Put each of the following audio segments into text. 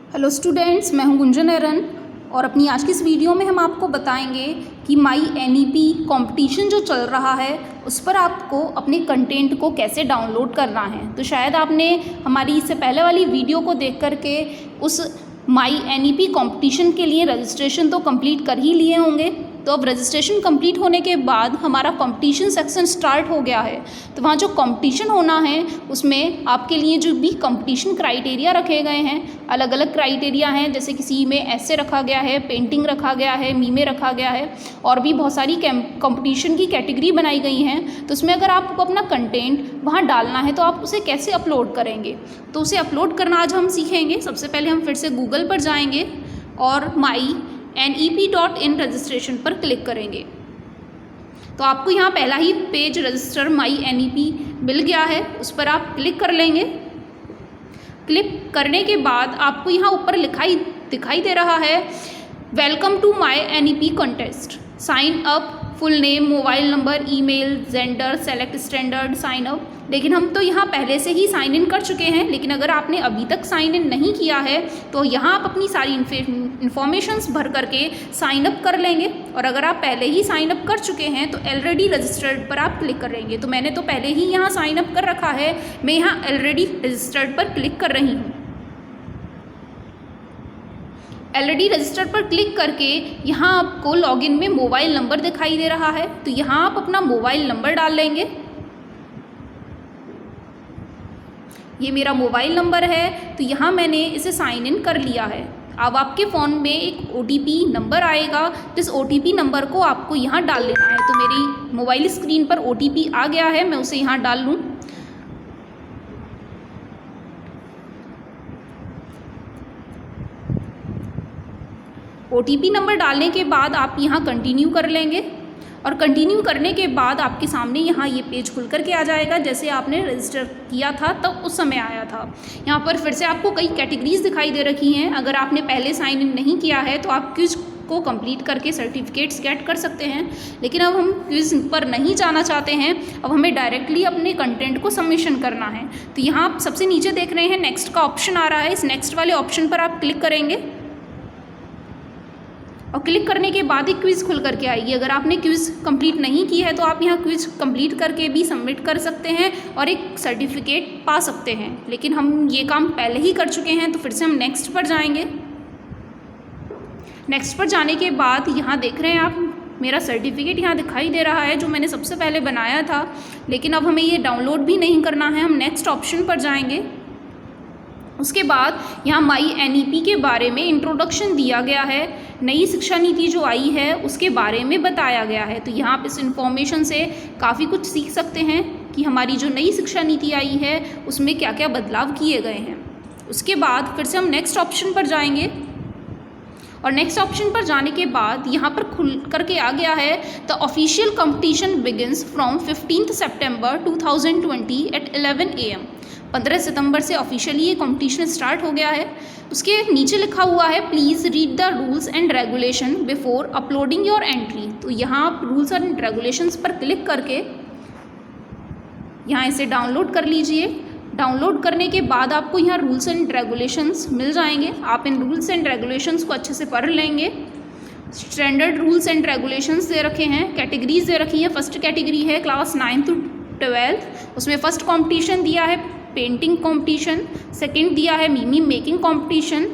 Hello students, मैं हूं गुंजन एरन और अपनी आज की इस वीडियो में हम आपको बताएंगे कि माई एनईपी कंपटीशन जो चल रहा है उस पर आपको अपने कंटेंट को कैसे डाउनलोड करना है। तो शायद आपने हमारी इससे पहले वाली वीडियो को देख करके उस माई एनईपी कंपटीशन के लिए रजिस्ट्रेशन तो कंप्लीट कर ही लिए होंगे। तो अब रजिस्ट्रेशन कंप्लीट होने के बाद हमारा कंपटीशन सेक्शन स्टार्ट हो गया है। तो वहाँ जो कंपटीशन होना है उसमें आपके लिए जो भी कंपटीशन क्राइटेरिया रखे गए हैं, अलग अलग क्राइटेरिया हैं, जैसे किसी में ऐसे रखा गया है, पेंटिंग रखा गया है, मीमे रखा गया है और भी बहुत सारी कंपटीशन की कैटेगरी बनाई गई हैं। तो उसमें अगर आपको अपना कंटेंट वहाँ डालना है तो आप उसे कैसे अपलोड करेंगे, तो उसे अपलोड करना आज हम सीखेंगे। सबसे पहले हम फिर से गूगल पर जाएंगे और माई NEP.in रजिस्ट्रेशन पर क्लिक करेंगे। तो आपको यहाँ पहला ही पेज रजिस्टर माई NEP मिल गया है, उस पर आप क्लिक कर लेंगे। क्लिक करने के बाद आपको यहाँ ऊपर दिखाई दे रहा है welcome to my NEP contest, sign up, full name, mobile number, email, gender, select standard, sign up. लेकिन हम तो यहाँ पहले से ही साइन इन कर चुके हैं, लेकिन अगर आपने अभी तक साइन इन नहीं किया है तो यहाँ आप अपनी सारी इन्फॉर्मेशंस भर करके साइन अप कर लेंगे। और अगर आप पहले ही साइन अप कर चुके हैं तो ऑलरेडी रजिस्टर्ड पर आप क्लिक करेंगे। तो मैंने तो पहले ही यहाँ साइन अप कर रखा है, मैं यहाँ ऑलरेडी रजिस्टर्ड पर क्लिक कर रही हूँ। ऑलरेडी रजिस्टर पर क्लिक करके यहाँ आपको लॉगिन में मोबाइल नंबर दिखाई दे रहा है, तो यहाँ आप अपना मोबाइल नंबर डाल लेंगे। ये मेरा मोबाइल नंबर है, तो यहाँ मैंने इसे साइन इन कर लिया है। अब आपके फ़ोन में एक OTP नंबर आएगा, तो इस OTP नंबर को आपको यहाँ डाल लेना है। तो मेरी मोबाइल स्क्रीन पर OTP आ गया है, मैं उसे यहाँ डाल लूँ। OTP नंबर डालने के बाद आप यहाँ कंटिन्यू कर लेंगे और कंटिन्यू करने के बाद आपके सामने यहाँ ये पेज खुल कर के आ जाएगा जैसे आपने रजिस्टर किया था तब उस समय आया था। यहाँ पर फिर से आपको कई कैटेगरीज दिखाई दे रखी हैं। अगर आपने पहले साइन इन नहीं किया है तो आप क्विज को कंप्लीट करके सर्टिफिकेट्स गेट कर सकते हैं, लेकिन अब हम क्विज पर नहीं जाना चाहते हैं। अब हमें डायरेक्टली अपने कंटेंट को सबमिशन करना है। तो यहाँ आप सबसे नीचे देख रहे हैं नेक्स्ट का ऑप्शन आ रहा है, इस नेक्स्ट वाले ऑप्शन पर आप क्लिक करेंगे और क्लिक करने के बाद ही क्विज़ खुल करके आएगी। अगर आपने क्विज़ कंप्लीट नहीं की है तो आप यहाँ क्विज़ कंप्लीट करके भी सबमिट कर सकते हैं और एक सर्टिफिकेट पा सकते हैं, लेकिन हम ये काम पहले ही कर चुके हैं। तो फिर से हम नेक्स्ट पर जाएंगे। नेक्स्ट पर जाने के बाद यहाँ देख रहे हैं आप मेरा सर्टिफिकेट यहाँ दिखाई दे रहा है जो मैंने सबसे पहले बनाया था, लेकिन अब हमें ये डाउनलोड भी नहीं करना है। हम नेक्स्ट ऑप्शन पर जाएंगे। उसके बाद यहाँ माई NEP के बारे में इंट्रोडक्शन दिया गया है, नई शिक्षा नीति जो आई है उसके बारे में बताया गया है। तो यहाँ आप इस इन्फॉर्मेशन से काफ़ी कुछ सीख सकते हैं कि हमारी जो नई शिक्षा नीति आई है उसमें क्या क्या बदलाव किए गए हैं। उसके बाद फिर से हम नेक्स्ट ऑप्शन पर जाएंगे और नेक्स्ट ऑप्शन पर जाने के बाद यहाँ पर खुल करके आ गया है the official competition begins from 15 September 2020 at 11 AM। 15 सितंबर से ऑफिशियली ये कंपटीशन स्टार्ट हो गया है। उसके नीचे लिखा हुआ है please read the rules and regulation before uploading your entry. तो यहाँ आप रूल्स एंड रेगुलेशंस पर क्लिक करके यहाँ इसे डाउनलोड कर लीजिए। डाउनलोड करने के बाद आपको यहाँ रूल्स एंड रेगुलेशंस मिल जाएंगे। आप इन रूल्स एंड रेगुलेशंस को अच्छे से पढ़ लेंगे। स्टैंडर्ड रूल्स एंड रेगुलेशंस दे रखे हैं, कैटेगरीज दे रखी हैं। फर्स्ट कैटेगरी है क्लास 9 to 12, उसमें फर्स्ट कॉम्पिटिशन दिया है पेंटिंग कंपटीशन, सेकंड दिया है meme making competition.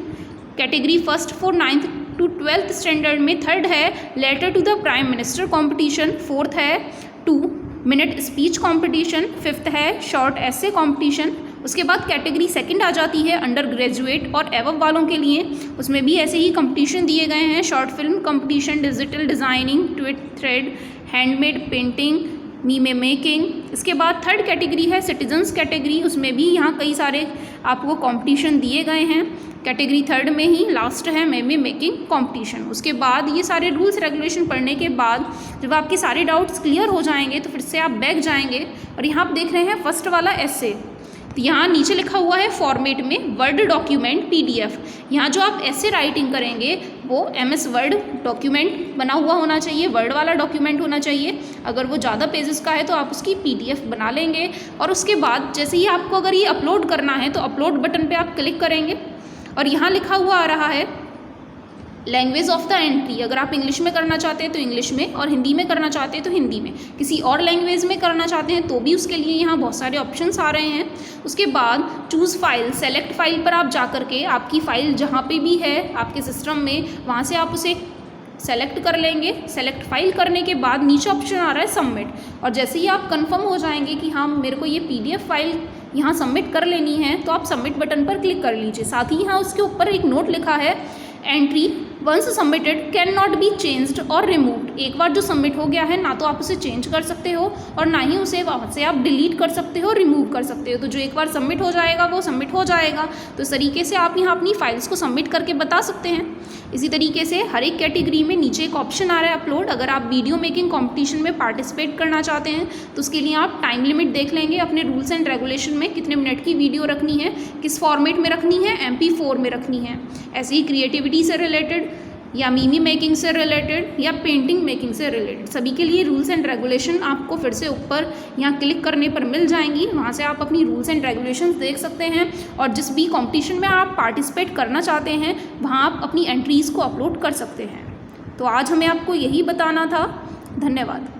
Category first for 9th to 12th standard में थर्ड है letter to the prime minister competition, fourth है 2-minute स्पीच कंपटीशन, फिफ्थ है शॉर्ट ऐसे कंपटीशन। उसके बाद कैटेगरी सेकंड आ जाती है अंडर ग्रेजुएट और एवव वालों के लिए, उसमें भी ऐसे ही कंपटीशन दिए गए हैं, short film competition, digital designing, tweet thread, handmade painting, meme making. इसके बाद थर्ड कैटेगरी है सिटीजन्स कैटेगरी, उसमें भी यहाँ कई सारे आपको कंपटीशन दिए गए हैं। कैटेगरी थर्ड में ही लास्ट है मीमे मेकिंग कंपटीशन। उसके बाद ये सारे रूल्स रेगुलेशन पढ़ने के बाद जब आपके सारे डाउट्स क्लियर हो जाएंगे तो फिर से आप बैक जाएंगे और यहाँ आप देख रहे हैं फर्स्ट वाला ऐसे। तो यहाँ नीचे लिखा हुआ है फॉर्मेट में वर्ड डॉक्यूमेंट PDF। यहाँ जो आप ऐसे राइटिंग करेंगे वो MS वर्ड डॉक्यूमेंट बना हुआ होना चाहिए, वर्ड वाला डॉक्यूमेंट होना चाहिए। अगर वो ज़्यादा पेजेस का है तो आप उसकी PDF बना लेंगे और उसके बाद जैसे ही आपको अगर ये अपलोड करना है तो अपलोड बटन पे आप क्लिक करेंगे और यहाँ लिखा हुआ आ रहा है लैंग्वेज ऑफ द एंट्री। अगर आप इंग्लिश में करना चाहते हैं तो इंग्लिश में, और हिंदी में करना चाहते हैं तो हिंदी में। किसी और लैंग्वेज में करना चाहते हैं तो भी उसके लिए यहाँ बहुत सारे ऑप्शंस आ रहे हैं। उसके बाद चूज़ फाइल, सेलेक्ट फाइल पर आप जा करके आपकी फ़ाइल जहाँ पे भी है आपके सिस्टम में, वहाँ से आप उसे सेलेक्ट कर लेंगे। सेलेक्ट फाइल करने के बाद नीचे ऑप्शन आ रहा है सबमिट, और जैसे ही आप कंफर्म हो जाएंगे कि हाँ मेरे को ये PDF फाइल यहाँ सबमिट कर लेनी है, तो आप सबमिट बटन पर क्लिक कर लीजिए। साथ ही यहाँ उसके ऊपर एक नोट लिखा है, entry once submitted cannot be changed और रिमूव्ड। एक बार जो सबमिट हो गया है ना तो आप उसे चेंज कर सकते हो और ना ही उसे वहाँ से आप डिलीट कर सकते हो, रिमूव कर सकते हो। तो जो एक बार सबमिट हो जाएगा वो सबमिट हो जाएगा। तो इस तरीके से आप यहाँ अपनी फाइल्स को सबमिट करके बता सकते हैं। इसी तरीके से हर एक कैटेगरी में नीचे एक ऑप्शन आ रहा है अपलोड। अगर आप वीडियो मेकिंग कॉम्पिटिशन में पार्टिसिपेट करना चाहते हैं तो उसके लिए आप टाइम लिमिट देख लेंगे अपने रूल्स एंड रेगुलेशन में, कितने मिनट की वीडियो रखनी है, किस फॉर्मेट में रखनी है, MP4 में रखनी है। ऐसे ही क्रिएटिविटी से रिलेटेड या मीमी मेकिंग से रिलेटेड या पेंटिंग मेकिंग से रिलेटेड सभी के लिए रूल्स एंड रेगुलेशन आपको फिर से ऊपर यहाँ क्लिक करने पर मिल जाएंगी। वहाँ से आप अपनी रूल्स एंड रेगुलेशंस देख सकते हैं और जिस भी कंपटीशन में आप पार्टिसिपेट करना चाहते हैं वहाँ आप अपनी एंट्रीज़ को अपलोड कर सकते हैं। तो आज हमें आपको यही बताना था। धन्यवाद।